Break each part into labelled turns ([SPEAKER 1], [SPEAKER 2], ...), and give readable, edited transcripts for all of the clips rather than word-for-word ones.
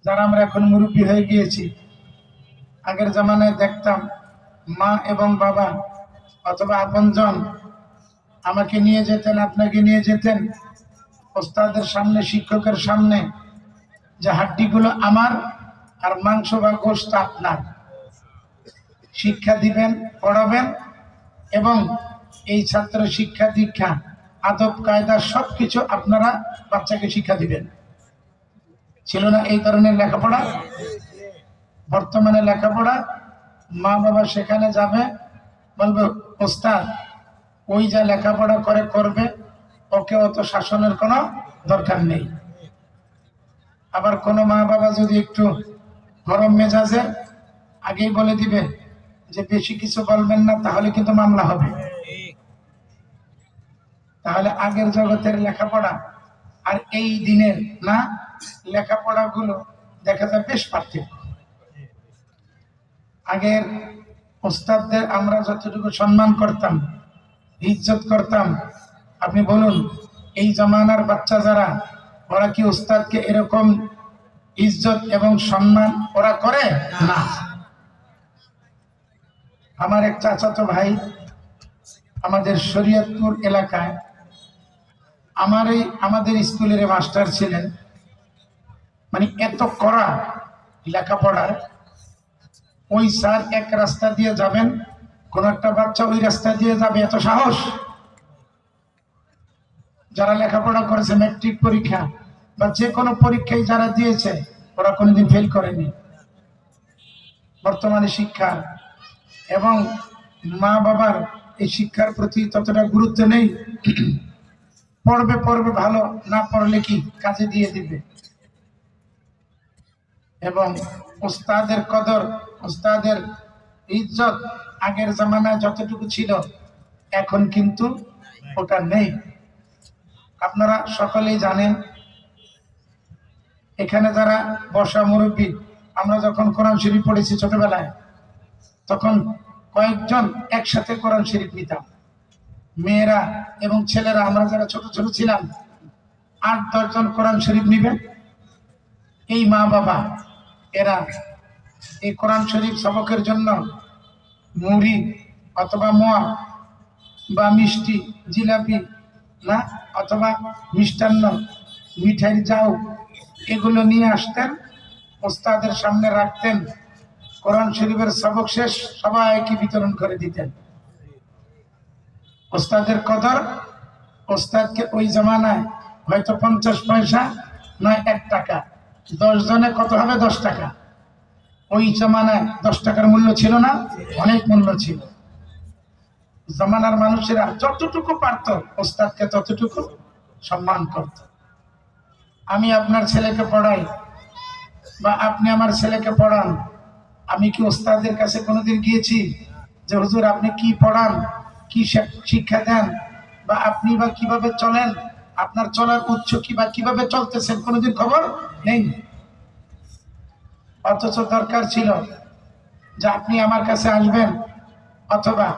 [SPEAKER 1] যারা আমরা এখন মুরব্বী হয়ে গিয়েছি, আগের জামানায় দেখতাম মা এবং বাবা অথবা আপনজন আমাকে নিয়ে যেতেন, আপনাকে নিয়ে যেতেন ওস্তাদের সামনে, শিক্ষকের সামনে, যে হাড্ডিগুলো আমার আর মাংস বা গোশত আপনার। শিক্ষা দিবেন, পড়াবেন এবং এই ছাত্র শিক্ষা দীক্ষা আদব কায়দা সবকিছু আপনারা বাচ্চাকে শিক্ষা দিবেন। ছিল না এই ধরনের লেখাপড়া? বর্তমানে লেখাপড়া মা বাবা সেখানে যাবে, বলবে ওস্তাদ ওই যা লেখাপড়া করে করবে, ওকে অত শাসনের কোনো দরকার নেই। আবার কোনো মা বাবা যদি একটু গরম মেজাজে, আগেই বলে দিবে যে বেশি কিছু বলবেন না, তাহলে কিন্তু মামলা হবে। তাহলে আগের জগতের লেখাপড়া আর এই দিনের না লেখাপড়া গুলো দেখা যায় বেশ পার্থক্য। আগের ওস্তাদদের আমরা যতটুকু সম্মান করতাম, ইজ্জত করতাম, আপনি বলুন এই জামানার বাচ্চা যারা, ওরা কি ওস্তাদকে এরকম ইজ্জত এবং সম্মান ওরা করে না। আমার এক চাচাতো ভাই আমাদের শরীয়তপুর এলাকায় আমাদের স্কুলের মাস্টার ছিলেন। মানে এত কড়া লেখাপড়ার, ওই স্যার এক রাস্তা দিয়ে যাবেন, কোন একটা বাচ্চা ওই রাস্তা দিয়ে যাবে, এত সাহস। যারা লেখাপড়া করেছে ম্যাট্রিক পরীক্ষা বা যে কোনো পরীক্ষায় যারা দিয়েছে, ওরা কোনোদিন ফেল করেনি। বর্তমানে শিক্ষা এবং মা বাবার এই শিক্ষার প্রতি ততটা গুরুত্ব নেই। পড়বে পড়বে ভালো, না পড়লে কি কাজে দিয়ে দিবে। এবং ওস্তাদের কদর, ওস্তাদের ইজ্জত আগের জামানায় যতটুকু ছিল এখন কিন্তু ওটা নেই। আপনারা সকলেই জানেন, এখানে যারা বসা মুরব্বী, আমরা যখন কোরআন শরীফ পড়েছি ছোটবেলায়, তখন কয়েকজন একসাথে কোরআন শরীফ নিতাম, মেয়েরা এবং ছেলেরা। আমরা যারা ছোট ছোট ছিলাম 8-10 জন কোরআন শরীফ নিবে। এই মা বাবা এরা এই কোরআন শরীফ সবকের জন্য মুড়ি অথবা মোয়া বা মিষ্টি, জিলাপি না অথবা মিষ্টান্ন, মিঠাইয়ের যাও, এগুলো নিয়ে আসতেন, ওস্তাদের সামনে রাখতেন। কোরআন শরীফের সবক শেষ সবাইকে বিতরণ করে দিতেন। ওস্তাদের কদর, ওস্তাদকে ওই জমানায় হয়তো 50 পয়সা নয় 1 টাকা, 10 জনে কত হবে? 10 টাকা। ওই জমানায় 10 টাকার মূল্য ছিল না, অনেক মূল্য ছিল। জমানার মানুষেরা যতটুকু পারত ওস্তাদকে ততটুকু সম্মান করত। আমি আপনার ছেলেকে পড়াই বা আপনি আমার ছেলেকে পড়ান, আমি কি ওস্তাদের কাছে কোনোদিন গিয়েছি যে হুজুর আপনি কি পড়ান, কি শিক্ষা দেন, বা আপনি বা কিভাবে চলেন, আপনার চলার উৎস কি বা কিভাবে চলতেছেন, কোনোদিন খবর নেই। অথচ দরকার ছিল যে আপনি আমার কাছে আসবেন, অথবা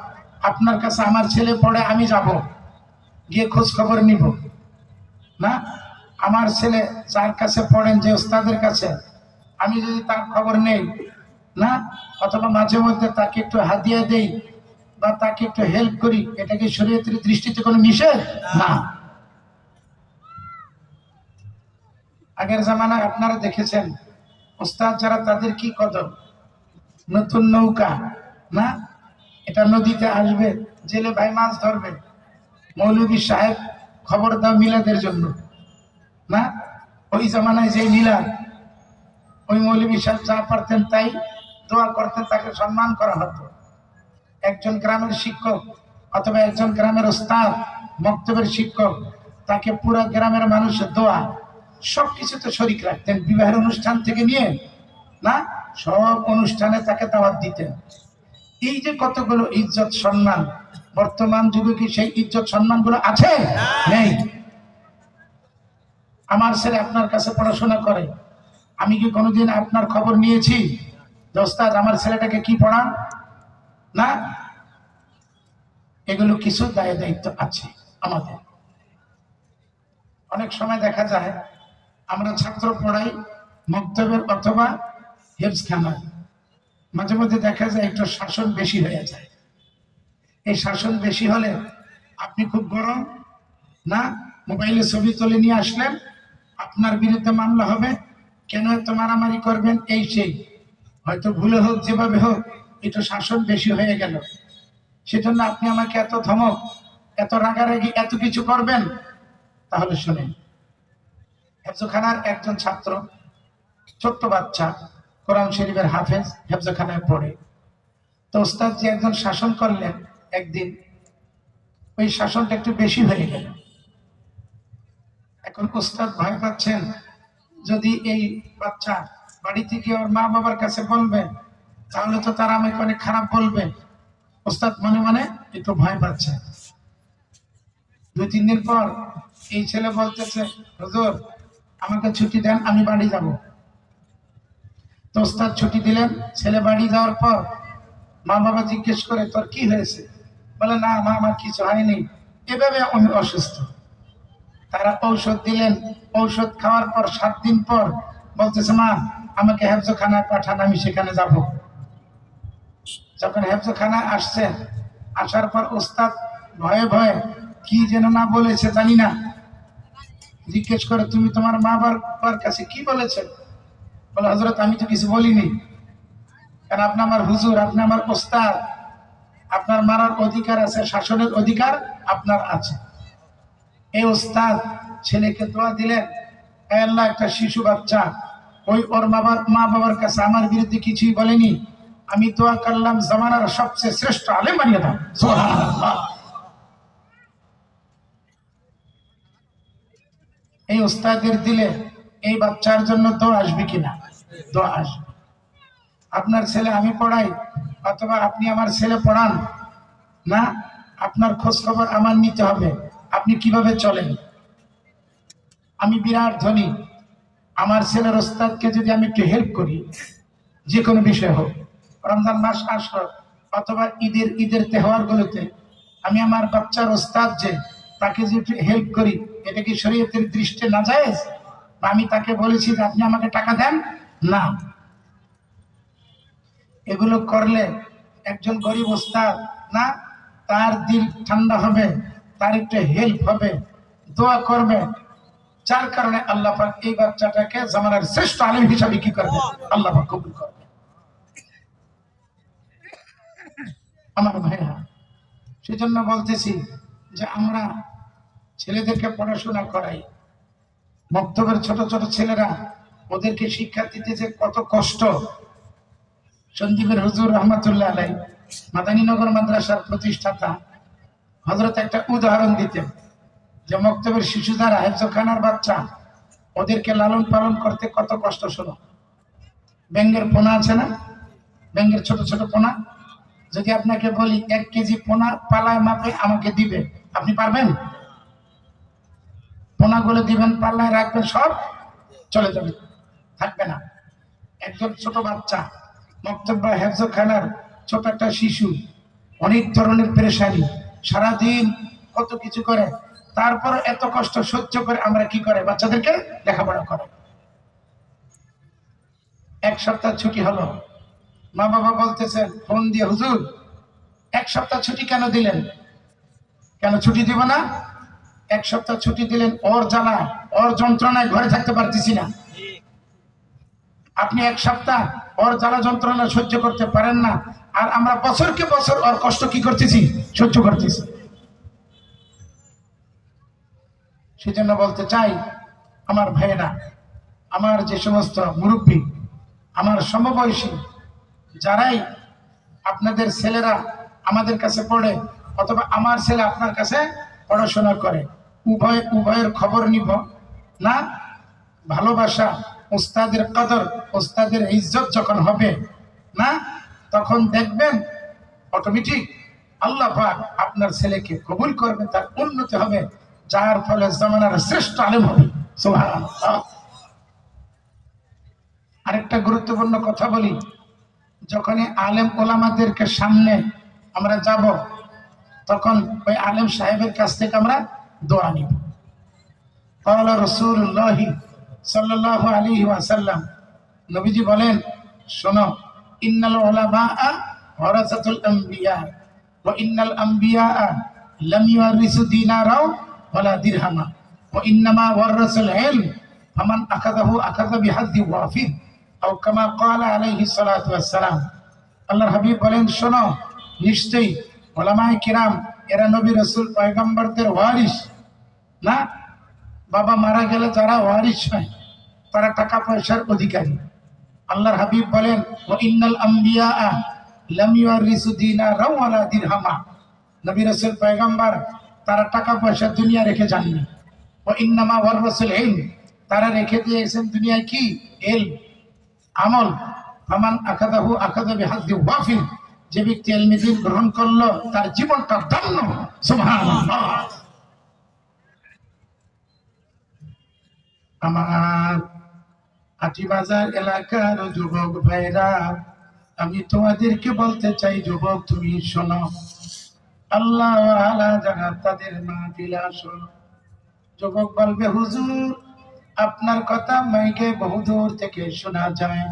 [SPEAKER 1] আপনার কাছে আমার ছেলে পড়ে, আমি যাব গিয়ে খোঁজ খবর নিব না। আমার ছেলে যার কাছে পড়েন, যে ওস্তাদের কাছে, আমি যদি তার খবর নেই না, অথবা মাঝে মধ্যে তাকে একটু হাদিয়া দেই বা তাকে একটু হেল্প করি, এটা কি শরীয়তের দৃষ্টিতে কোনো নিষেধ? না। আগের জামানায় আপনারা দেখেছেন ওস্তাদ যারা, তাদের কি কদর। নতুন নৌকা না, এটা নদীতে আসবে, জেলে ভাই মাছ ধরবে, মৌলভী সাহেব খবর দাও মিলাদের জন্য না। ওই জামানায় যে মিলাদ, ওই মৌলভী সাহেব যা পারতেন তাই দোয়া করতেন, তাকে সম্মান করা হতো। একজন গ্রামের শিক্ষক অথবা একজন গ্রামের ওস্তাদ, মক্তবের শিক্ষক, তাকে পুরো গ্রামের মানুষের দোয়া সবকিছুতে শরীক রাখতেন। বিবাহের অনুষ্ঠান থেকে নিয়ে না সব অনুষ্ঠানে তাকে দাওয়াত দিতেন। এই যে কতগুলো ইজ্জত সম্মান, বর্তমান যুগে কি সেই ইজ্জত সম্মান গুলো আছে? নেই। আমার ছেলে আপনার কাছে পড়াশোনা করে, আমি কি কোনোদিন আপনার খবর নিয়েছি যে ওস্তাদ আমার ছেলেটাকে কি পড়ান? না। এগুলো কিছু দায় দায়িত্ব আছে আমাদের। অনেক সময় দেখা যায় আমরা ছাত্র পড়াই, মক্তবের অথবা হেফজখানা মাঝে মধ্যে দেখা যায় একটু শাসন বেশি হয়ে যায়। এই শাসন বেশি হলে আপনি খুব গরম না, মোবাইলে ছবি তুলে নিয়ে আসলেন, আপনার বিরুদ্ধে মামলা হবে, কেন এত মারামারি করবেন, এই সেই, হয়তো ভুলে হোক যেভাবে হোক একটু শাসন বেশি হয়ে গেল, সেজন্য আপনি আমাকে এত ধমক, এত রাগারাগি, এত কিছু করবেন। তাহলে শুনেন, হেফজখানার একজন ছাত্র, ছোট্ট বাচ্চা, কোরআন শরীফের হাফেজ, হেফজখানায় পড়ে। তো ওস্তাদ যে একজন শাসন করলেন একদিন, ওই শাসনটা একটু বেশি হয়ে গেল। এখন ওস্তাদ ভয় পাচ্ছেন, যদি এই বাচ্চা বাড়ি থেকে ওর মা বাবার কাছে বলবে তাহলে তো তারা আমাকে অনেক খারাপ বলবে। ওস্তাদ মনে মনে একটু ভয় পাচ্ছে। 2-3 দিন পর এই ছেলে বলতেছে, হুজুর আমাকে ছুটি দেন, আমি বাড়ি যাব। তো ওস্তাদ ছুটি দিলেন। ছেলে বাড়ি যাওয়ার পর মা বাবা জিজ্ঞেস করে, তোর কি হয়েছে? বলে, না মা, আমার কিছু হয়নি, এভাবে আমি অসুস্থ। তারা ঔষধ দিলেন। ঔষধ খাওয়ার পর 7 দিন পর বলতেছে, মা আমাকে হেফজখানায় পাঠান, আমি সেখানে যাব। যখন হেফজখানায় আসছে, আসার পর ওস্তাদ ভয়ে ভয়ে কি যেন না বলেছে জানি না, জিজ্ঞেস করে, তুমি তোমার মা বাবার কাছে কি বলেছে? বলে, হযরত আমি তো কিছু বলিনি, কারণ আপনি আমার হুজুর, আপনি আমার ওস্তাদ, আপনার মারার অধিকার আছে, শাসনের অধিকার আপনার আছে। এই ওস্তাদ ছেলেকে দোয়া দিলেন, হে আল্লাহ, একটা শিশু বাচ্চা ওই ওর মা বাবার কাছে আমার বিরুদ্ধে কিছুই বলেনি, আমি দোয়া করলাম জামানার সবচেয়ে শ্রেষ্ঠ আলেম বানিয়ে দাও। সুবহানাল্লাহ। এই ওস্তাদের দিলে এই বাচ্চার জন্য দোয়া আসবে কিনা? দোয়া আসবে। আপনার ছেলে আমি পড়াই অথবা আপনি আমার ছেলে পড়ান না, আপনার খোঁজ খবর আমার নিতে হবে, আপনি কিভাবে চলেন। আমি বিরাট ধনী, আমার ছেলের ওস্তাদকে যদি আমি একটু হেল্প করি, যে কোনো বিষয় হোক, রমজান মাস আসলো অথবা ঈদের তেহওয়ার গুলোতে আমি আমার বাচ্চার ওস্তাদ যে তাকে যে একটু হেল্প করি, এটা কি শরীয়তের দৃষ্টিতে নাজায়েজ? বা আমি তাকে বলেছি যে আপনি আমাকে টাকা দেন না। এগুলো করলে একজন গরিব ওস্তাদ না, তার দিল ঠান্ডা হবে, তার একটু হেল্প হবে, দোয়া করবে, যার কারণে আল্লাহ পাক এই বাচ্চাটাকে জামানার শ্রেষ্ঠ আলেম হিসাবে কি করবে? আল্লাহ পাক কবুল করবে। আমার ভাইরা, সেজন্য বলতেছি যে আমরা ছেলেদেরকে পড়াশোনা করাই। মক্তবের ছোট ছোট ছেলেরা, ওদেরকে শিক্ষা দিতে যে কত কষ্ট। সন্দীপের হুজুর রহমাতুল্লাহ আলাই, মাদানীনগর মাদ্রাসার প্রতিষ্ঠাতা, হযরত একটা উদাহরণ দিতেন যে মক্তবের শিশু যারা, হেফজখানার বাচ্চা, ওদেরকে লালন পালন করতে কত কষ্ট। শোনো, ব্যাঙের পোনা আছে না, ব্যাঙের ছোট ছোট পোনা, যদি আপনাকে বলি 1 কেজি পোনা পালায় মাপে আমাকে দিবে, আপনি পারবেন? পোনাগুলো দিবেন, পাল্লায় রাখবেন, সব চলে যাবে, থাকবে না। একজন ছোট বাচ্চা, মক্তব বা হেফজখানার ছোট একটা শিশু, অনেক ধরনের পেরেশানি, সারাদিন কত কিছু করে, তারপর এত কষ্ট সহ্য করে আমরা কি করে? বাচ্চাদেরকে লেখাপড়া করে। 1 সপ্তাহ ছুটি হলো, মা বাবা বলতেছেন ফোন দিয়ে, হুজুর 1 সপ্তাহ ছুটি কেন দিলেন? কেন ছুটি দিব না? 1 সপ্তাহ ছুটি দিলেন, ওর জ্বালা, ওর যন্ত্রণায় ঘরে থাকতে পারতেছি না। আপনি 1 সপ্তাহ ওর জ্বালা যন্ত্রণা সহ্য করতে পারেন না, আর আমরা বছরকে বছর ওর কষ্ট কি করতেছি? সহ্য করতেছি। সেজন্য বলতে চাই, আমার ভাইয়েরা, আমার যে সমস্ত মুরব্বী, আমার সমবয়সী, যারাই আপনাদের ছেলেরা আমাদের কাছে পড়ে অথবা আমার ছেলে আপনার কাছে পড়াশোনা করে, উভয়ের খবর নিব না। ভালোবাসা, ওস্তাদের কদর, ওস্তাদের ইজ্জত যখন হবে না, তখন দেখবেন অটোমেটিক আল্লাহ পাক আপনার ছেলেকে কবুল করবে, তার উন্নতি হবে, যার ফলে জামানার শ্রেষ্ঠ আলেম হবে। সুবহানাল্লাহ। আরেকটা গুরুত্বপূর্ণ কথা বলি, যখনই আলেম ওলামাদেরকে সামনে আমরা যাব, তখন ওই আলেম সাহেবের কাছ থেকে আমরা দোয়া নিব। ক্বালা রাসূলুল্লাহ সাল্লাল্লাহু আলাইহি ওয়াসাল্লাম, নবীজি বলেন, শোনো, ইন্নাল উলামা ওয়ারাসাতুল আম্বিয়া ওয়া ইন্নাল আম্বিয়া লাম ইউরিসু দিনারাও ওয়ালা দিরহামা ওয়া ইন্নামা ওয়ারাসাল ইলম ফামান আখাযাহু আখাযা বিহাযযি ওয়াফির আও কামা ক্বালা আলাইহিস সালাতু ওয়াস সালাম। আল্লাহর হাবিব বলেন, শোনো, নিশ্চয়ই উলামায়ে কিরাম এরা নবী রাসূল পয়গম্বরদের ওয়ারিস না। বাবা মারা গেলে যারা ওয়ারিস হয় তারা টাকা পয়সার অধিকারী। আল্লাহর হাবিব বলেন, ওয়া ইন্নাল আম্বিয়া লাম ইউরিসু দিনারাও ওয়ালা দিরহামা। নবী রাসূল পয়গম্বর তারা টাকা পয়সা দুনিয়া রেখে যাননি। ওয়া ইন্নামা ওয়ারাসাল ইলম, তারা রেখে দিয়েছেন দুনিয়ায় কি? ইলম, আমল। ফামান আখাযাহু আখাযা বিহাযযি ওয়াফির, যে ব্যক্তি ইলমে দ্বীন গ্রহণ করলো তার জীবনটা ধন্য। সুবহানাল্লাহ। আমার আটিবাজার এলাকার যুবক ভাইরা, আমি তোমাদেরকে বলতে চাই, যুবক তুমি শোনো, আল্লাহ ওয়ালা যারা তাদের মাহফিলে আসো। যুবক বলবে, হুজুর আপনার কথা মাইকে বহুদূর থেকে শোনা যায়।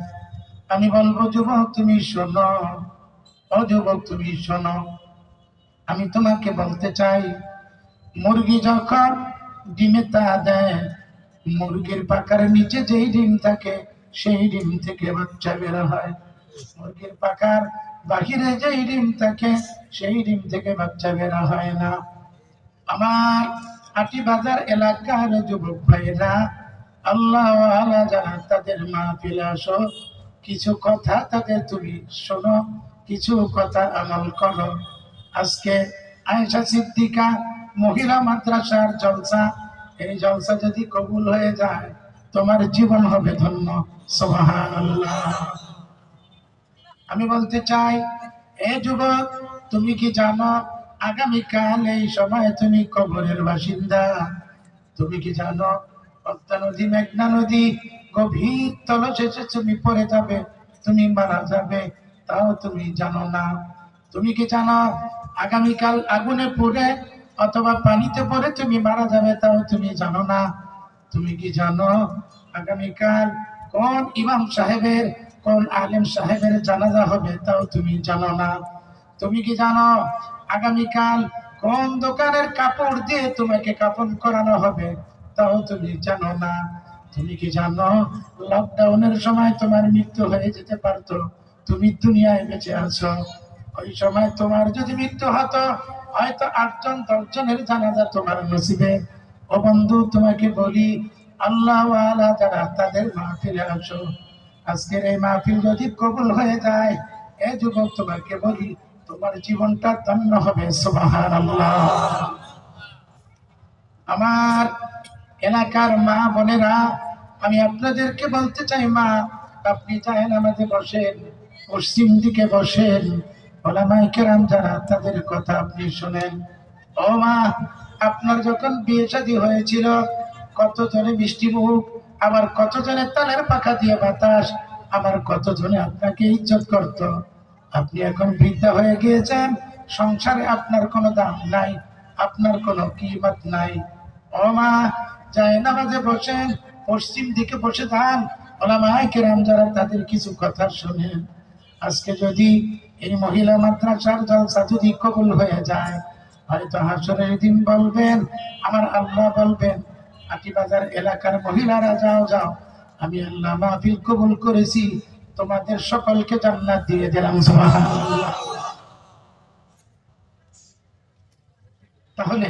[SPEAKER 1] আমি বলবো, যুবক তুমি শোনো, ও যুবক তুমি শোনো, আমি তোমাকে বলতে চাই, মুরগি যখন ডিমে তা দেয়, মুরগির পাখার নিচে যেই ডিম থাকে সেই ডিম থেকে বাচ্চা বের হয়। মুরগির পাখার বাহিরে যেই ডিম থাকে সেই ডিম থেকে বাচ্চা বের হয় না। আমার আটিবাজার এলাকার যুবক ভাইরা, আল্লাহ ওয়ালা যারা তাদের মাহফিলে আসো, কিছু কথা তাদের তুমি শোনো, কিছু কথা আমল করো। আজকে আয়েশা সিদ্দিকা মহিলা মাদ্রাসার জলসা, এই জলসা যদি কবুল হয়ে যায় তোমার জীবন হবে ধন্য। সুবহানাল্লাহ। আমি বলতে চাই, এ যুবক তুমি কি জানো আগামীকাল এই সময় তুমি কবরের বাসিন্দা? তুমি কি জানো পদ্মা নদী, মেঘনা নদী গভীর তলদেশে তুমি পড়ে যাবে, তুমি মারা যাবে, তাও তুমি জানো না। তুমি কি জানো আগামীকাল আগুনে পুড়ে অথবা পানিতে পড়ে তুমি মারা যাবে, তাও তুমি জানো না। তুমি কি জানো আগামীকাল কোন ইমাম সাহেবের, কোন আলেম সাহেবের জানাজা হবে, তাও তুমি জানো না। তুমি কি জানো আগামীকাল কোন দোকানের কাপড় দিয়ে তোমাকে কাফন করানো হবে, তাও তুমি জানো না। তুমি কি জানো লকডাউনের সময় তোমার মৃত্যু হয়ে যেতে পারতো, তুমি দুনিয়ায় বেঁচে আছো। ওই সময় তোমার যদি মৃত্যু হতো, হয়তো 8 জন 10 জনের জানাজা তোমার নসিবে। ও বন্ধু তোমাকে বলি, আল্লাহ ওয়ালা যারা তাদের মাহফিলে আসো, আজকের এই মাহফিল যদি কবুল হয়ে যায়, এ যুবক তোমাকে বলি তোমার জীবনটা ধন্য হবে। সুবহানাল্লাহ। আমার এলাকার মা বোনেরা, আমি আপনাদেরকে বলতে চাই, মা আপনি চাহেন আমাদের বসেন, পশ্চিম দিকে বসেন, ওলামায়ে কেরাম যারা তাদের কথা আপনি শোনেন। ও মা, আপনার যখন বিয়ে শাদী হয়েছিল কতজনে মিষ্টি মুখ, আবার কতজনে তালের পাখা দিয়ে বাতাস, আবার কতজনে আপনাকে ইজ্জত করত। আপনি এখন বৃদ্ধা হয়ে গিয়েছেন, সংসারে আপনার কোনো দাম নাই, আপনার কোনো কিমত নাই। ও মা, যায় নামাজে বসেন, পশ্চিম দিকে বসে যান, ওলামায়ে কেরাম যারা তাদের কিছু কথা শোনেন। আজকে যদি এই মহিলা মাদ্রাসার জলসা যদি কবুল হয়ে যায়, হয়তো হাসরের দিন বলবেন, আমার আল্লাহ বলবেন, আটিবাজার এলাকার মহিলারা যাও যাও, আমি আল্লাহ মাহফিল কবুল করেছি, তোমাদের সকলকে জান্নাত দিয়ে দিলাম। সুবহানাল্লাহ। তাহলে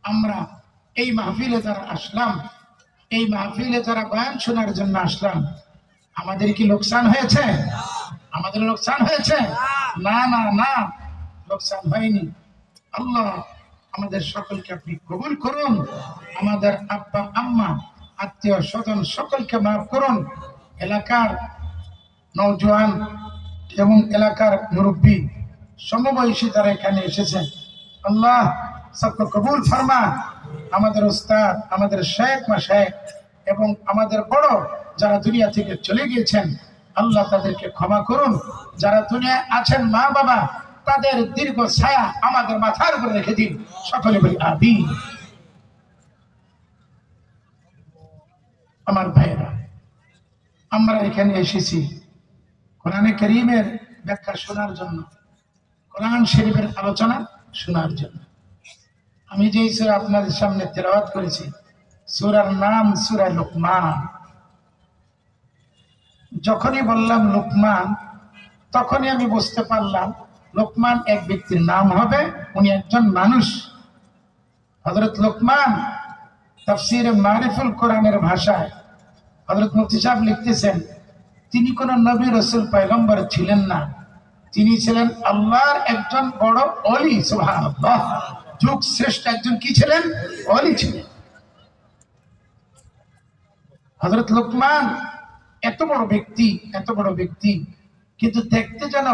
[SPEAKER 1] আমরা এই মাহফিলে যারা আসলাম, এই মাহফিলে যারা বয়ান শোনার জন্য আসলাম, আমাদের কি লোকসান হয়েছে? আমাদের লোকসান হয়েছে? না না না, লোকসান হয়নি। আল্লাহ আমাদের সকলকে আপনি কবুল করুন। আমাদের আব্বা আম্মা আত্মীয় স্বজন সকলকে মাফ করুন। এলাকার নওজোয়ান এবং এলাকার মুরব্বী সমবয়সী যারা এখানে এসেছেন, আল্লাহ সবকে কবুল ফরমা। আমাদের উস্তাদ, আমাদের শেখ মাশায়েখ এবং আমাদের বড় যারা দুনিয়া থেকে চলে গিয়েছেন, আল্লাহ তাদেরকে ক্ষমা করুন। যারা দুনিয়ায় আছেন মা বাবা, তাদের দীর্ঘ ছায়া আমাদের মাথার উপরে রেখে দিন। সকলে বলি আমিন। আমার ভাইয়েরা, আমরা এখানে এসেছি কোরআনে কারীমের ব্যাখ্যা শোনার জন্য, কোরআন শরীফের আলোচনা শোনার জন্য। আমি যেই সূরা আপনাদের সামনে তেলাওয়াত করেছি, সূরার নাম সূরা লুকমান। যখনই বললাম লুকমান, তখনই আমি বুঝতে পারলাম লোকমান এক ব্যক্তির নাম হবে, উনি একজন মানুষ। হযরত লোকমান তাফসীরে মারিফুল কোরআনের ভাষায় হযরত মুফতি সাহেব লিখতেছেন, তিনি কোন নবী রাসূল পয়গম্বর ছিলেন না, তিনি ছিলেন আল্লাহর একজন বড় ওলি। সুবহানাল্লাহ, যুগ শ্রেষ্ঠ একজন কি ছিলেন? ওলি ছিলেন। হযরত লোকমান এত বড় ব্যক্তি, কিন্তু দেখতে যেন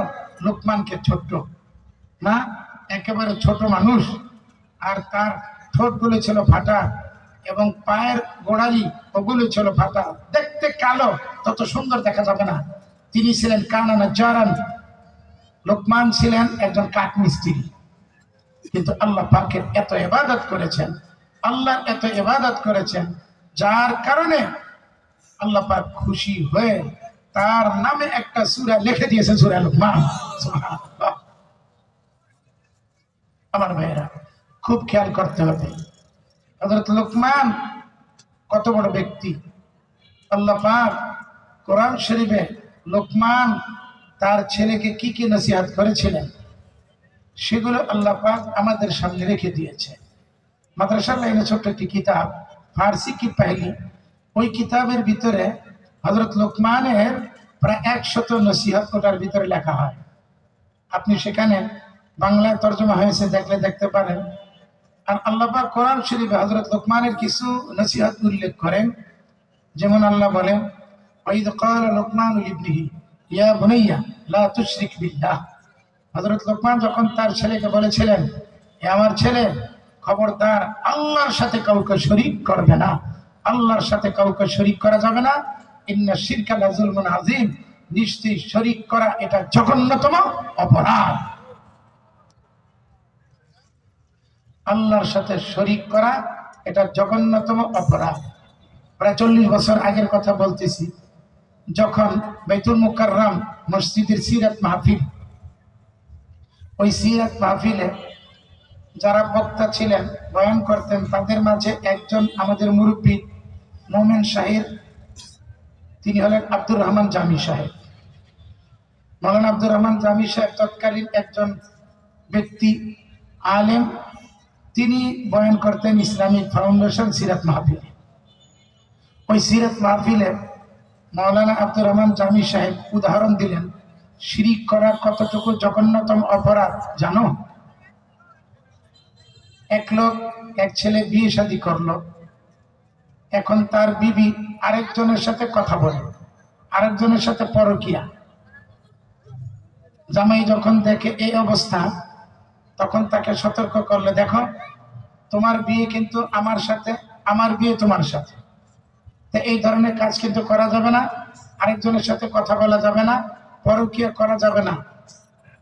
[SPEAKER 1] লোকমানকে ছোট্ট না, একেবারে ছোট মানুষ। আর তার ঠোঁটগুলো ছিল ফাটা এবং পায়ের গোড়ালি ওগুলো ছিল ফাটা, দেখতে কালো, তত সুন্দর দেখা যাবে না। তিনি ছিলেন কানা নাজ্জারান, লোকমান ছিলেন একজন কাঠমিস্ত্রি। কিন্তু আল্লাহ পাকের এত ইবাদত করেছেন, আল্লাহর এত ইবাদত করেছেন, যার কারণে আল্লাহ পাক খুশি হয়ে তার নামে একটা সূরা লিখে দিয়েছেন, সূরা লুকমান। সুবহানাল্লাহ। আমার ভাইরা, খুব খেয়াল করতে হবে, হযরত লোকমান কত বড় ব্যক্তি। আল্লাহ পাক কোরআন শরীফে লোকমান তার ছেলেকে কি কি নসিহত করেছিলেন সেগুলো আল্লাহ পাক আমাদের সামনে রেখে দিয়েছে। মাদ্রাসার লাইনে ছোট্ট একটি কিতাব, ফার্সি কি পেহলি, ওই কিতাবের ভিতরে হযরত লোকমানের প্রায় 100 নসিহত ওটার ভিতরে লেখা হয়। আপনি সেখানে বাংলায় তর্জমা হয়েছে, দেখলে দেখতে পারেন। আর আল্লাহ পাক কোরআন শরীফে হযরত লোকমানের কিছু নসিহত উল্লেখ করেন। যেমন আল্লাহ বলেন, ওয়াইদ ক্বালা লুকমানু লিবনিহি ইয়া বুনাইয়া লা তুশরিক বিল্লাহ। হযরত লোকমান যখন তার ছেলেকে বলেছিলেন, হে আমার ছেলে, খবরদার আল্লাহর সাথে কাউকে শরীক করবে না, আল্লাহর সাথে কাউকে শরীক করা যাবে না। ইন্না শিরকা লাযুলমুন আযীম, নিশ্চয়ই শরীক করা এটা জঘন্যতম অপরাধ। আল্লাহর সাথে শরীক করা এটা জঘন্যতম অপরাধ। প্রায় 40 বছর আগের কথা বলতেছি, যখন বাইতুল মুকাররম মসজিদের সিরাত মাহফিল, ওই সিরাত মাহফিলে যারা বক্তা ছিলেন, বয়ান করতেন, তাদের মাঝে একজন আমাদের মুরব্বী মোমেন সাহেব, তিনি হলেন আব্দুর রহমান জামি সাহেব। মৌলানা আব্দুর রহমান জামি সাহেব তৎকালীন একজন ব্যক্তি, আলেম। তিনি বয়ান করতেন ইসলামিক ফাউন্ডেশন সিরাত মাহফিলে। ওই সিরাত মাহফিলে মৌলানা আব্দুর রহমান জামি সাহেব উদাহরণ দিলেন, শিরিক করা কতটুকু জঘন্যতম অপরাধ জানো? এক লোক, এক ছেলে বিয়ে শাদী করলো, এখন তার বিবি আরেকজনের সাথে কথা বলে, আরেকজনের সাথে পরকিয়া। জামাই যখন দেখে এই অবস্থা, তখন তাকে সতর্ক করলে, দেখো তোমার বিয়ে কিন্তু আমার সাথে, আমার বিয়ে তোমার সাথে, তো এই ধরনের কাজ কিন্তু করা যাবে না, আরেকজনের সাথে কথা বলা যাবে না, পরকিয়া করা যাবে না।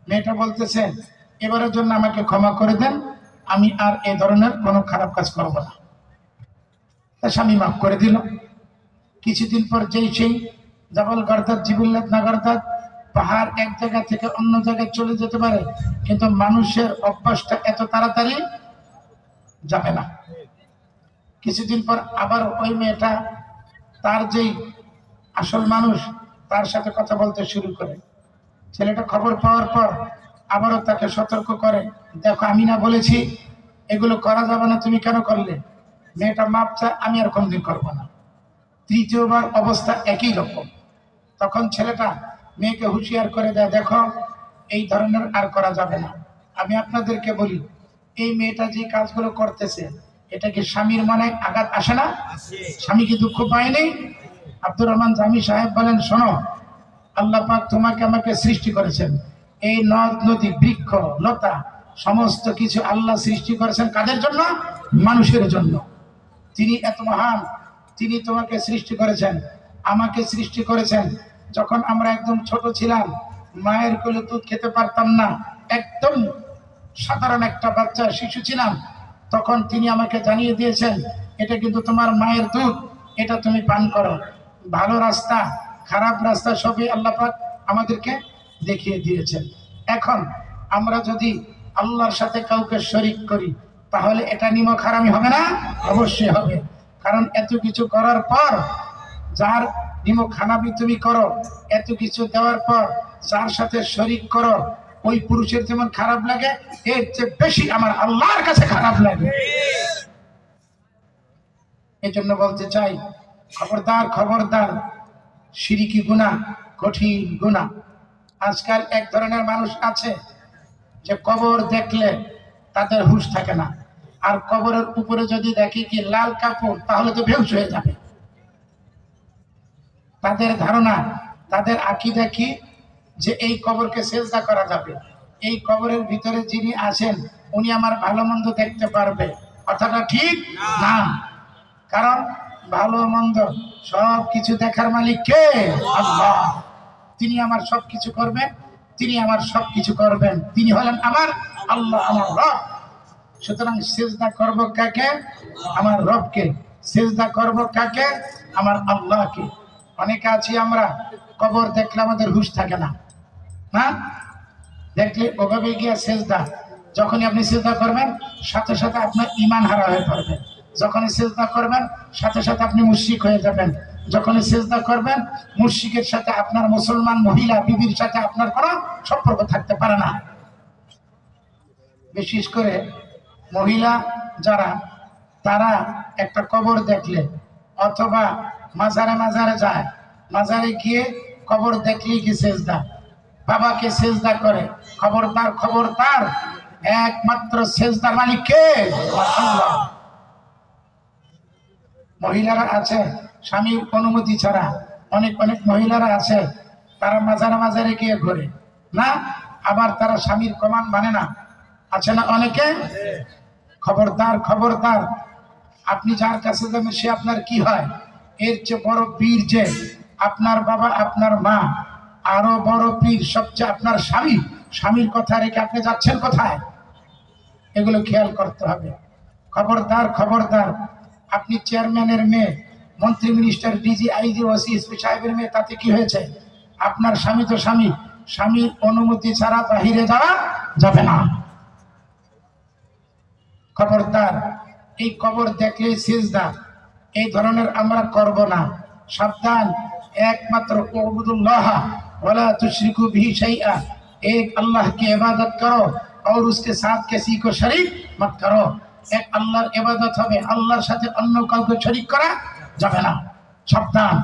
[SPEAKER 1] মেয়েটা বলতেছে, এবারের জন্য আমাকে ক্ষমা করে দেন, আমি আর এই ধরনের কোনো খারাপ কাজ করব না। তা স্বামী মাফ করে দিল। কিছুদিন পর যেই সেই জাবাল গর্দাত, জিবুল্লাত না গর্দাত, পাহাড় এক জায়গা থেকে অন্য জায়গায় চলে যেতে পারে, কিন্তু মানুষের অভ্যাসটা এত তাড়াতাড়ি যাবে না। কিছুদিন পর আবার ওই মেয়েটা তার যেই আসল মানুষ, তার সাথে কথা বলতে শুরু করে। ছেলেটা খবর পাওয়ার পর আবারও তাকে সতর্ক করে, দেখো আমি না বলেছি এগুলো করা যাবে না, তুমি কেন করলে? মেয়েটা মাপ চায়, আমি আর কোনদিন করবো না। তৃতীয়বার অবস্থা একই রকম। তখন ছেলেটা মেয়েকে হুঁশিয়ার করে দেয়, দেখো এই ধরনের আর করা যাবে না। আমি আপনাদেরকে বলি, এই মেয়েটা যে কাজগুলো করতেছে, এটা কি স্বামীর মনে আঘাত আসে না? স্বামী কি দুঃখ পায়নি? আব্দুর রহমান জামি সাহেব বলেন, শোনো, আল্লাহ পাক তোমাকে আমাকে সৃষ্টি করেছেন, এই নদ নদী বৃক্ষ লতা সমস্ত কিছু আল্লাহ সৃষ্টি করেছেন কাদের জন্য? মানুষের জন্য। তিনি এত মহান, তিনি তোমাকে সৃষ্টি করেছেন, আমাকে সৃষ্টি করেছেন। যখন আমরা একদম ছোট ছিলাম, মায়ের কোলে দুধ খেতে পারতাম না, একদম সাধারণ একটা বাচ্চা শিশু ছিলাম, তখন তিনি আমাকে জানিয়ে দিয়েছেন, এটা কিন্তু তোমার মায়ের দুধ, এটা তুমি পান করো। ভালো রাস্তা খারাপ রাস্তা সবই আল্লাহ পাক আমাদেরকে দেখিয়ে দিয়েছেন। এখন আমরা যদি আল্লাহর সাথে কাউকে শরীক করি তাহলে এটা নিমক হারামি হবে না? অবশ্যই হবে। কারণ এত কিছু করার পর যার নিমক হারামি তুমি করো, এত কিছু দেওয়ার পর যার সাথে শরীক করো, ওই পুরুষের যেমন খারাপ লাগে এর চেয়ে বেশি আমার আল্লাহর কাছে খারাপ লাগে। এই জন্য বলতে চাই, খবরদার খবরদার, শিরকি গুনাহ কঠিন গুনাহ। আজকাল এক ধরনের মানুষ আছে যে কবর দেখলে তাদের হুঁশ থাকে না, আর কবরের উপরে যদি দেখি কি লাল কাপড় তাহলে তো বেহুশ হয়ে যাবে। তাদের ধারণা, তাদের আকীদা কি যে এই কবরকে সিজদা করা যাবে, এই কবরের ভিতরে যিনি আছেন উনি আমার ভালো মন্দ দেখতে পারবে। কথাটা ঠিক না, কারণ ভালো মন্দ সব কিছু দেখার মালিক কে? আল্লাহ। তিনি আমার সব কিছু করবেন, তিনি আমার সব কিছু করবেন, তিনি হলেন আমার আল্লাহ, আমার রব। সুতরাং সিজদা করব কাকে? আমার রবকে। সিজদা করব কাকে? আমার আল্লাহকে। অনেকে আছি আমরা কবর দেখলে আমাদের হুঁশ থাকে না, না দেখলে ওভাবে গিয়ে সিজদা, যখনই আপনি সিজদা করবেন সাথে সাথে আপনার ঈমান হারা হয়ে পড়বে। যখনই সিজদা করবেন সাথে সাথে আপনি মুশরিক হয়ে যাবেন। যখনই সিজদা করবেন মুশরিকের সাথে আপনার মুসলমান মহিলা বিবির সাথে আপনার কোনো সম্পর্ক থাকতে পারে না। বিশেষ করে মহিলা যারা, তারা একটা কবর দেখলে অথবা মাজারে মাজারে যায়, মাজারে গিয়ে কবর দেখলেই কি সিজদা, বাবাকে সিজদা করে। খবরদার খবরদার, একমাত্র সিজদার মালিক কে? আল্লাহ। মহিলারা আছে স্বামীর অনুমতি ছাড়া, অনেক অনেক মহিলারা আছে তারা মাজারে মাজারে গিয়ে ঘোরে না, আবার তারা স্বামীর কমান মানে না, আছে না অনেকে? খবরদার খবরদার, আপনি যার কাছে যাবেন সে আপনার কি হয়? এর চেয়ে বড় পীর যে আপনার বাবা আপনার মা, আরো বড় পীর সবচেয়ে আপনার স্বামী। স্বামীর কথা রেখে আপনি যাচ্ছেন কোথায়? এগুলো খেয়াল করতে হবে। খবরদার খবরদার, আপনি চেয়ারম্যানের মেয়ে, মন্ত্রী minister DG IG OC SP সাহেবের মেয়ে, তাতে কি হয়েছে? আপনার স্বামী তো স্বামী, স্বামীর অনুমতি ছাড়া বাহিরে যাওয়া যাবে না। খবরদার, এই কবর দেখলে সিজদা এই ধরনের আমরা করব না। সাবধান, একমাত্র উবুদুল্লাহ ওয়ালা তুশরিকু বিহি শাইআ, एक अल्लाह की इबादत करो और उसके साथ किसी को शरीक मत करो। एक আল্লাহর ইবাদত হবে, আল্লাহর সাথে অন্য কাউকে শরীক করা যাবে না। সাবধান।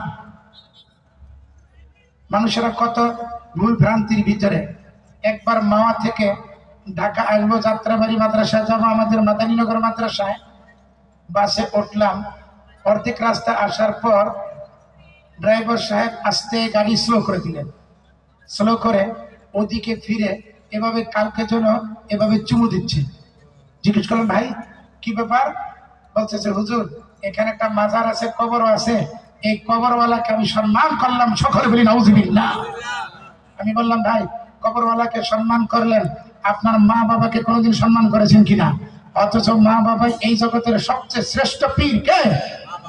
[SPEAKER 1] মানুষেরা কত ভুল ভ্রান্তির ভিতরে। একবার মাওয়া থেকে ঢাকা আসবো, যাত্রাবাড়ি মাদ্রাসায় যাবো, আমাদের মাদানীনগর মাদ্রাসায় বাসে উঠলাম। অর্ধেক রাস্তা আসার পর ড্রাইভার সাহেব আস্তে গাড়ি স্লো করে দিলেন। স্লো করে ওদিকে ফিরে এভাবে কালকে যেন এভাবে চুমু দিচ্ছে। জিজ্ঞেস করলাম, ভাই কি ব্যাপার? বলতেছে, হুজুর এখানে একটা মাজার আছে, কবরও আছে, এই কবরওয়ালাকে আমি সম্মান করলাম। সকলে বলি নাউজুবিল্লাহ। আমি বললাম, ভাই কবরওয়ালাকে সম্মান করলেন, আপনার মা বাবাকে কোনোদিন সম্মান করেছেন কিনা? অথচ মা বাবা এই জগতের সবচেয়ে শ্রেষ্ঠ পীর কে?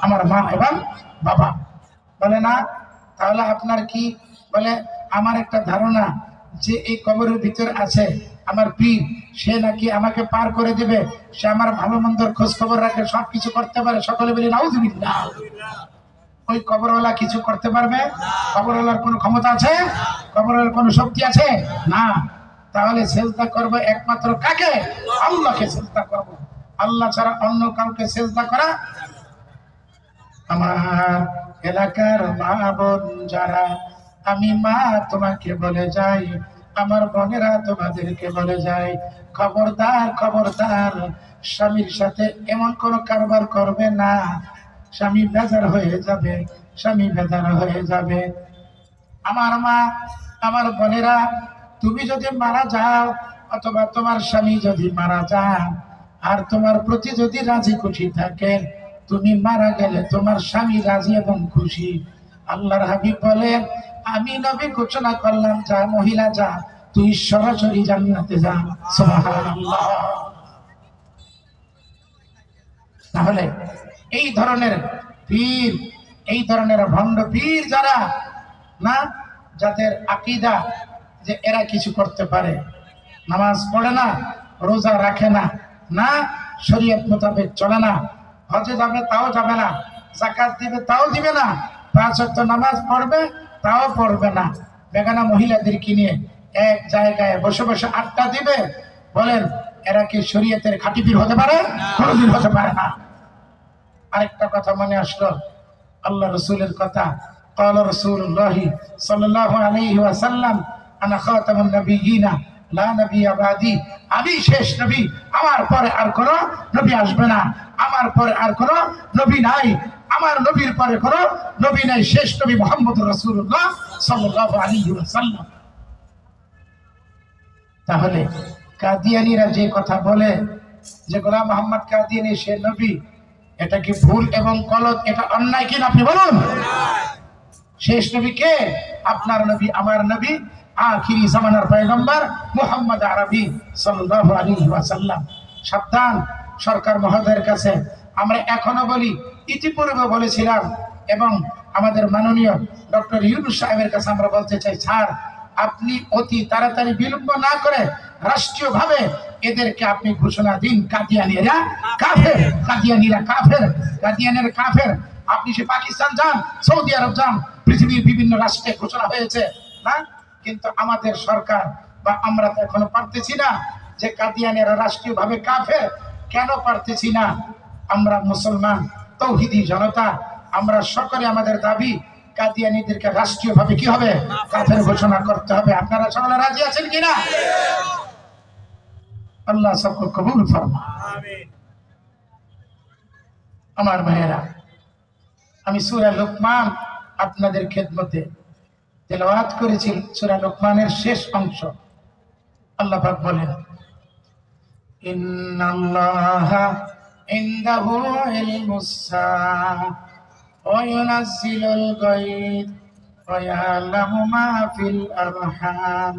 [SPEAKER 1] আমার মা এবং বাবা। বলে না, তাহলে আপনার কি? বলে, আমার একটা ধারণা যে এই কবরের ভিতর আছে আমার পীর, সে নাকি আমাকে পার করে দিবে, সে আমার ভালো মন্দর খোঁজ খবর রাখে, সবকিছু করতে পারে। সকলে বলি নাউজুবিল্লাহ। ওই কবরওয়ালা কিছু করতে পারবে? কবরওয়ালার কোনো ক্ষমতা আছে? কবরওয়ালার কোনো শক্তি আছে? না। তাহলে সিজদা করব একমাত্র কাকে? আল্লাহকে সিজদা করব। আল্লাহ ছাড়া অন্য কাউকে সিজদা করা। আমার এলাকার মা বোন যারা, আমি মা তোমাকে বলে যাই, আমার বোনেরা তোমাদেরকে বলে যাই, খবরদার খবরদার, স্বামীর সাথে এমন কোন কারবার করবে না, স্বামী বেজার হয়ে যাবে, স্বামী বেজার হয়ে যাবে। আমার মা, আমার বোনেরা, তুমি যদি মারা যাও অথবা তোমার স্বামী যদি মারা যায় আর তোমার প্রতি যদি রাজি খুশি থাকে, তুমি মারা গেলে তোমার স্বামী রাজি এবং খুশি। আল্লাহর হাবিব বলেন, আমি নবী ঘোষণা করলাম, যা মহিলা যা, তুই সরাসরি জান্নাতে যা। সুবহানাল্লাহ। তাহলে এই ধরনের পীর, এই ধরনের ভণ্ড পীর যারা, না, যাদের আকীদা যে এরা কিছু করতে পারে, নামাজ পড়ে না, রোজা রাখে না, না শরীয়ত মোতাবেক চলে না, হজে যাবে তাও যাবে না, যাকাত দিবে তাও দিবে না, 5 ওয়াক্ত নামাজ পড়বে তাও পড়বে না, বেগানা মহিলাদেরকে নিয়ে এক জায়গায় বসে বসে আড্ডা দিবে, বলেন এরা কি শরীয়তের খাঁটি পীর হতে পারে? কোনোদিন হতে পারে না। আরেকটা কথা মনে আসলো, আল্লাহ রসুলের কথা, قال رسول الله صلى الله عليه وسلم انا خاتم النبيين لا نبي بعدي, আমি শেষ নবী, আমার পরে আর কোন নবী আসবে না, আমার পরে আর কোন নবী নাই, আমার নবীর পরে কোন নবী নাই, শেষ নবী মুহাম্মদুর রাসূলুল্লাহ সাল্লাল্লাহু আলাইহি ওয়াসাল্লাম। তাহলে কাদিয়ানীরা যে কথা বলে যে গোলাম মোহাম্মদ কাদিয়ানী সে নবী, এটা কি ভুল এবং গলত, এটা অন্যায় কিনা আপনি বলুন? শেষ নবী কে? আপনার নবী, আমার নবী, আখিরি জামানার পয়গম্বর মুহাম্মদ আরবি সাল্লাল্লাহু আলাইহি ওয়াসাল্লাম। সাবধান সরকার মহোদয়ের কাছে আমরা এখনো বলি, ইতিপূর্বে বলেছিলাম, এবং আমাদের মাননীয় ডক্টর ইউনূস সাহেবের কাছে আমরা বলতে চাই, স্যার আপনি অতি তাড়াতাড়ি বিলম্ব না করে রাষ্ট্রীয়ভাবে এদেরকে আপনি ঘোষণা দিন, কাদিয়ানীরা কাফের, কাদিয়ানীরা কাফের, কাদিয়ানীরা কাফের। আপনি সে পাকিস্তান যান, সৌদি আরব যান, পৃথিবীর বিভিন্ন রাষ্ট্রে ঘোষণা হয়েছে না, কিন্তু আমাদের সরকার বা আমরা তো এখনো পারতেছি না যে কাদিয়ানীরা রাষ্ট্রীয়ভাবে কাফের। কেন পারতেছি না? আমরা মুসলমান তৌহিদি জনতা, আমরা সকলে আমাদের দাবি কাদিয়ানীদেরকে রাষ্ট্রীয়ভাবে কি হবে? কাফের ঘোষণা করতে হবে। আপনারা সকলে রাজি আছেন কিনা? আল্লাহ সবকে কবুল ফরমায়। আমিন। আমার ভাইয়েরা, আমি সূরা লোকমান আপনাদের খেদমতে তেলাওয়াত করেছি, সূরা লোকমানের শেষ অংশ। আল্লাহ পাক বলেন, ইন্নাল্লাহা ইনদাহু ইলমুস সাআহ ওয়া ইউনাজ্জিলুল গায়ব ওয়া ইয়ালামু মা ফিল আরহাম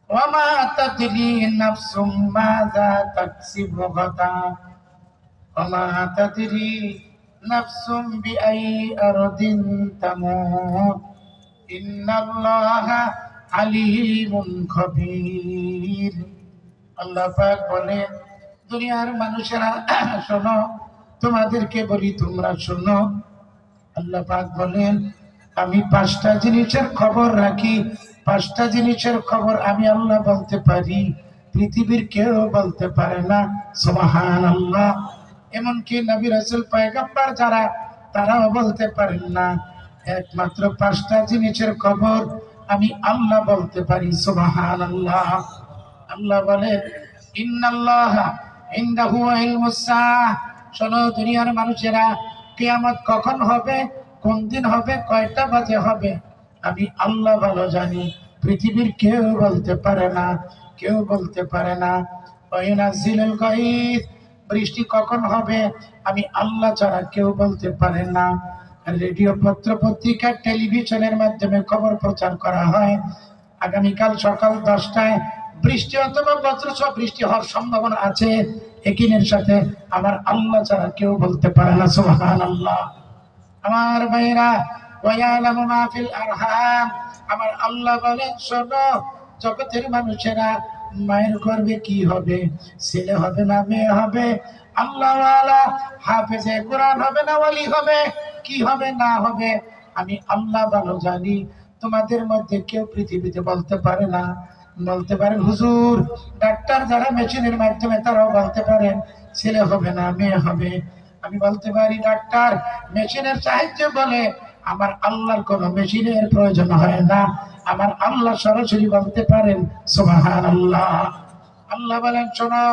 [SPEAKER 1] ওয়া মা তাদরি নাফসুম মাযা তাকসিবু গাদান ওয়া মা তাদরি নাফসুম বিআইয়ি আরদিন তামুত ইন্নাল্লাহা আলিমুন খবীর। আল্লাহ পাক বলেন, দুনিয়ার মানুষেরা শোনো, তোমাদেরকে বলি তোমরা শোনো। আল্লাহ পাক বলেন, আমি 5টা জিনিসের খবর রাখি, 5টা জিনিসের খবর আমি আল্লাহ বলতে পারি, পৃথিবীর কেউ বলতে পারে না। সুবহানাল্লাহ। এমনকি নবী রাসূল পয়গম্বর যারা, তারাও বলতে পারেন না। একমাত্র 5টা জিনিসের খবর আমি আল্লাহ বলতে পারি। সুবহানাল্লাহ। আল্লাহ বলেন, ইন্নাল্লাহা ইনদাহু ইলমুস সাআহ, শোনো দুনিয়ার মানুষেরা, কিয়ামত কখন হবে, কোন দিন হবে, কয়টা বাজে হবে, আমি আল্লাহ ভালো জানি, পৃথিবীর কেউ বলতে পারে না, কেউ বলতে পারে না। ওয়া ইউনাজ্জিলুল গায়ব, বৃষ্টি কখন হবে, আমি আল্লাহ ছাড়া কেউ বলতে পারে না। রেডিও, পত্র পত্রিকা, টেলিভিশনের মাধ্যমে খবর প্রচার করা হয়, আগামীকাল সকাল 10টায় বৃষ্টি অথবা বজ্রসহ বৃষ্টি হওয়ার সম্ভাবনা আছে। একিনের সাথে আমার আল্লাহ ছাড়া কেউ বলতে পারে না। সুবহানাল্লাহ। আমার ভাইরা, ওয়া ইয়ালামু মা ফিল আরহাম, আমার আল্লাহ বলেন, শোনো জগতের মানুষেরা, মায়ের গর্ভে কি হবে, ছেলে হবে না মেয়ে হবে, আল্লাহওয়ালা হাফেজে কোরআন হবে না ওয়ালি হবে, কি হবে না হবে, আমি আল্লাহ ভালো জানি। তোমাদের মধ্যে কেউ পৃথিবীতে বলতে পারে না। বলতে পারেন হুজুর, ডাক্তার যারা মেশিনের মাধ্যমে তারাও বলতে পারেন ছেলে হবে না মেয়ে হবে। আমি বলতে পারি ডাক্তার মেশিনের সাহায্যে বলে, আমার আল্লাহর কোনো মেশিনের প্রয়োজন হয় না, আমার আল্লাহ সরাসরি বলতে পারেন। সুবহানাল্লাহ। আল্লাহ বলেন, শোনো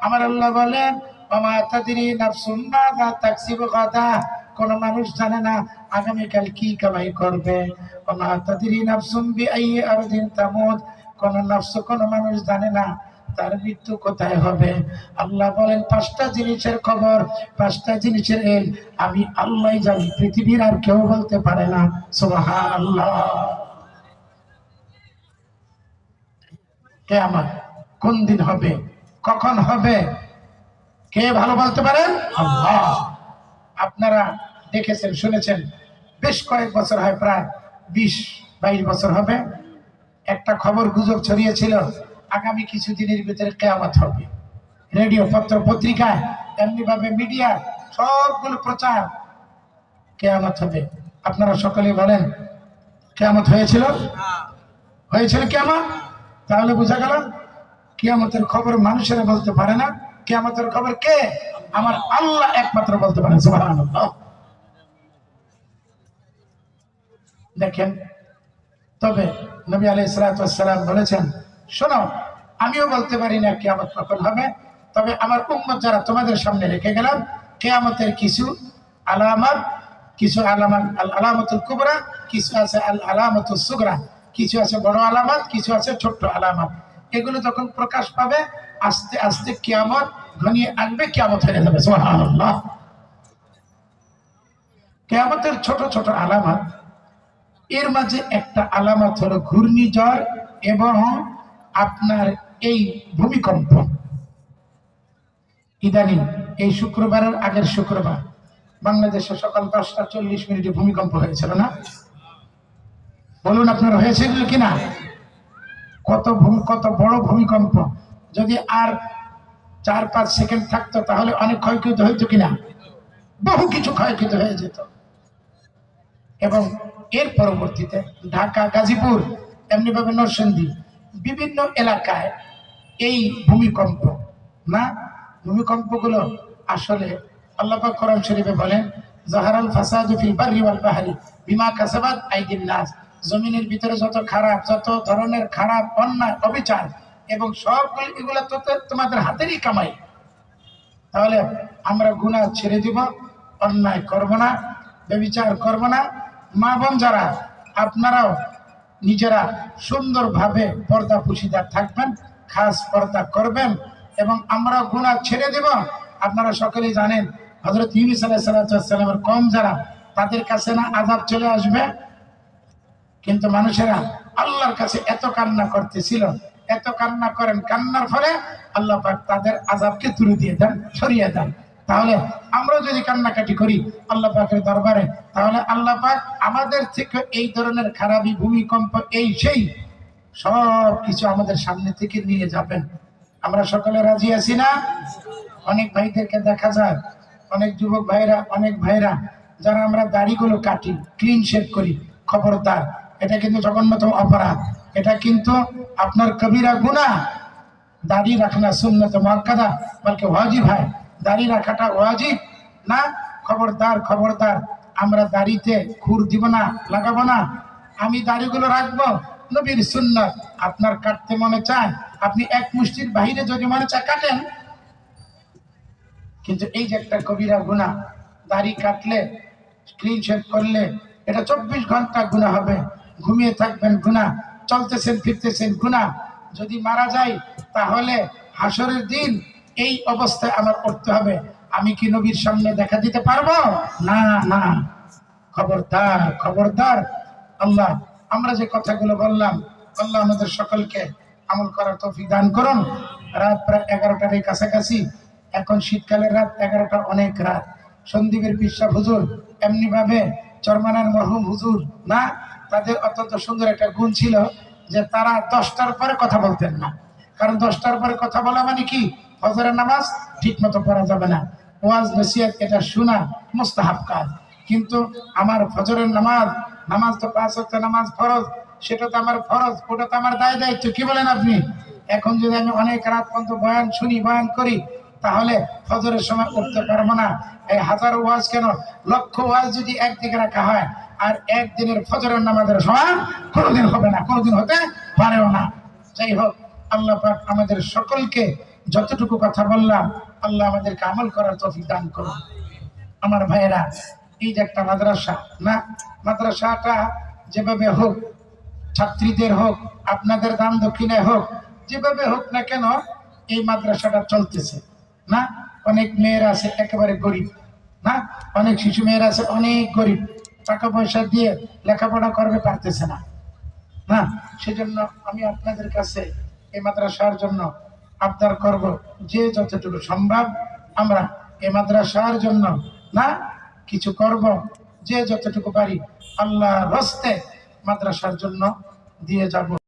[SPEAKER 1] আমার আল্লাহ বলেন, ওয়া মা তাদরি নাফসুম মাযা তাকসিবু গাদা, কোন মানুষ জানে না আগামীকাল কি কামাই করবে। ওয়া মা তাদরি নাফসুম বিআইয়ি আরদিন তামুত, কোন নফস, কোন মানুষ জানে না তার মৃত্যু কোথায় হবে। আল্লাহ বলেন, 5টা জিনিসের খবর, 5টা জিনিসের এল আমি আল্লাহ জানি, পৃথিবীর আর কেউ বলতে পারে না। সুবহানাল্লাহ। কিয়ামত কোন দিন হবে, কখন হবে, কে ভালো বলতে পারেন? আল্লাহ। আপনারা দেখেছেন, শুনেছেন, বেশ কয়েক বছর হয়, প্রায় 20-22 বছর হবে, একটা খবর গুজব ছড়িয়েছিল আগামী কিছুদিনের ভিতরে কিয়ামত হবে। রেডিও, পত্র, পত্রিকায়, এমনি ভাবে মিডিয়া সবগুলো প্রচার, কিয়ামত হবে। আপনারা সকলে বলেন কিয়ামত হয়েছিল? হয়েছিল কিয়ামত? তাহলে বোঝা গেল কিয়ামতের খবর মানুষেরা বলতে পারে না, কিয়ামতের খবর কে? আমার আল্লাহ একমাত্র বলতে পারেন। সুবহানাল্লাহ। দেখেন, তবে নবী আলাইহিস সালাতু ওয়াস সালাম বলেছেন, শোনো, আমিও বলতে পারি না কিয়ামত কখন হবে, তবে আমার উম্মত যারা তোমাদের সামনে রেখে গেলাম কিয়ামতের কিছু আলামত, কিছু আলামত, আল আলামাতুল কুবরা, কিছু আছে আল আলামাতুস সুগরা, কিছু আছে বড় আলামত, কিছু আছে ছোট আলামত। এগুলো যখন প্রকাশ পাবে আস্তে আস্তে কিয়ামত ঘনিয়ে আসবে, কিয়ামত হয়ে যাবে। সুবহানাল্লাহ। কিয়ামতের ছোট ছোট আলামত, এর মাঝে একটা আলামত হলো ঘূর্ণিঝড় এবং আপনার এই ভূমিকম্প। ইদানিং এই শুক্রবারের আগের শুক্রবার বাংলাদেশে সকাল 10টা 40 ভূমিকম্প হয়েছিল না? বলুন আপনার হয়েছিল কিনা? কত বড় ভূমিকম্প! যদি আর 4-5 সেকেন্ড থাকতো তাহলে অনেক ক্ষয়ক্ষতি হইতো কিনা? বহু কিছু ক্ষয়ক্ষতি হয়ে যেত। এবং এর পরবর্তীতে ঢাকা, গাজীপুর, এমনিভাবে নরসিংদী, বিভিন্ন এলাকায় এই ভূমিকম্প না, ভূমিকম্পগুলো আসলে আল্লাহ পাক কোরআন শরীফে বলেন, যাহারাল ফাসাদু ফিল বাররি ওয়াল বাহরি বিমা কাসাবাত আইদিন নাস। জমিনের ভিতরে যত খারাপ, যত ধরনের খারাপ, অন্যায়, অবিচার এবং সবগুলো এগুলো তো তোমাদের হাতেরই কামাই। তাহলে আমরা গুনাহ ছেড়ে দিব, অন্যায় করব না, ব্যভিচার করব না। মা বোন যারা, আপনারাও নিজেরা সুন্দরভাবে পর্দা পুশিদার থাকবেন, খাস পর্দা করবেন এবং আমরা গুনাহ ছেড়ে দেব। আপনারা সকলেই জানেন হযরত ইউনূস আলাইহিস সালামের কওম যারা, তাদের কাছে না আযাব চলে আসবে, কিন্তু মানুষেরা আল্লাহর কাছে এত কান্না করতেছিল, এত কান্না করেন, কান্নার ফলে আল্লাহ পাক তাদের আযাবকে তুলে দিয়ে দেন, সরিয়ে দেন। তাহলে আমরা যদি কান্নাকাটি করি আল্লাহ পাকের দরবারে, তাহলে আল্লাহ পাক আমাদের থেকে এই ধরনের খারাপি, ভূমিকম্প, এই সেই সব কিছু আমাদের সামনে থেকে নিয়ে যাবেন। আমরা সকলে রাজি আছি না? অনেক ভাইদেরকে দেখা যায়, অনেক যুবক ভাইরা, অনেক ভাইরা যারা আমরা দাড়িগুলো কাটি, ক্লিন শেভ করি, খবরদার, এটা কিন্তু জঘন্যতম অপরাধ, এটা কিন্তু আপনার কবিরা গুনাহ। দাড়ি রাখনা সুন্নত মুআক্কাদা, বলকে ওয়াজিব হয়, দাড়ি রাখাটা ওয়াজিব না। খবরদার, খবরদার, আমরা দাড়িতে খুর দিব না, লাগাবো না। আমি দাড়িগুলো রাখবো, নবীর সুন্নাত। আপনার কাটতে মনে চায়, আপনি এক মুষ্টির বাহিরে যদি মনে চায় কাটেন, কিন্তু এই যে একটা কবিরা গুনাহ, দাড়ি কাটলে, ক্লিন শেভ করলে এটা 24 ঘন্টা গুনাহ হবে। ঘুমিয়ে থাকবেন গুনাহ, চলতেছেন ফিরতেছেন গুনাহ। যদি মারা যায় তাহলে হাসরের দিন এই অবস্থায় আমার করতে হবে। আমি কি নবীর সামনে দেখা দিতে পারবো? না, না। খবরদার, খবরদার। আল্লাহ, আমরা যে কথাগুলো বললাম, আল্লাহ আমাদের সকলকে আমল করার তৌফিক দান করুন। রাত প্রায় 11টার কাছাকাছি, এখন শীতকালের রাত 11টা অনেক রাত। সন্দীপের পিসা হুজুর, এমনি ভাবে চরমানার মরহুম হুজুর না, তাদের অত্যন্ত সুন্দর একটা গুণ ছিল যে তারা 10টার পরে কথা বলতেন না। কারণ 10টার পরে কথা বলা মানে কি, ফজরের নামাজ ঠিক মতো পড়া যাবে না। ওয়াজ নসিহত এটা শোনা মুস্তাহাব কাজ, কিন্তু আমার ফজরের নামাজ, নামাজ তো 5 ওয়াক্ত নামাজ ফরজ, সেটা তো আমার ফরজ, ওটা তো আমার দায় দায়িত্ব। কি বলেন আপনি? এখন যদি আমি অনেক রাত পর্যন্ত বয়ান শুনি, বয়ান করি, তাহলে ফজরের সময় উঠতে পারবো না। এই হাজারো ওয়াজ কেন, লক্ষ ওয়াজ যদি একদিকে রাখা হয়, আর একদিনের ফজরের নামাজের সমান কোনোদিন হবে না, কোনোদিন হতে পারেও না। যাই হোক, আল্লাহ পাক আমাদের সকলকে যতটুকু কথা বললাম, আল্লাহ আমাদেরকে আমল করার তৌফিক দান করুন। আমার ভাইয়েরা, এই যে একটা মাদ্রাসা না, মাদ্রাসাটা যেভাবে হোক, ছাত্রীদের হোক, আপনাদের দান দক্ষিণায় হোক, যেভাবে হোক না কেন, এই মাদ্রাসাটা চলতেছে না। অনেক মেয়েরা আছে একেবারে গরিব না, অনেক শিশু মেয়েরা আছে অনেক গরিব, টাকা পয়সা দিয়ে লেখাপড়া করবে পারতেছে না না। সেজন্য আমি আপনাদের কাছে এই মাদ্রাসার জন্য আবদার করব, যে যতটুকু সম্ভব আমরা এই মাদ্রাসার জন্য না কিছু করব, যে যতটুকু পারি। আল্লাহর হস্তে মাদ্রাসার জন্য দিয়ে যাব।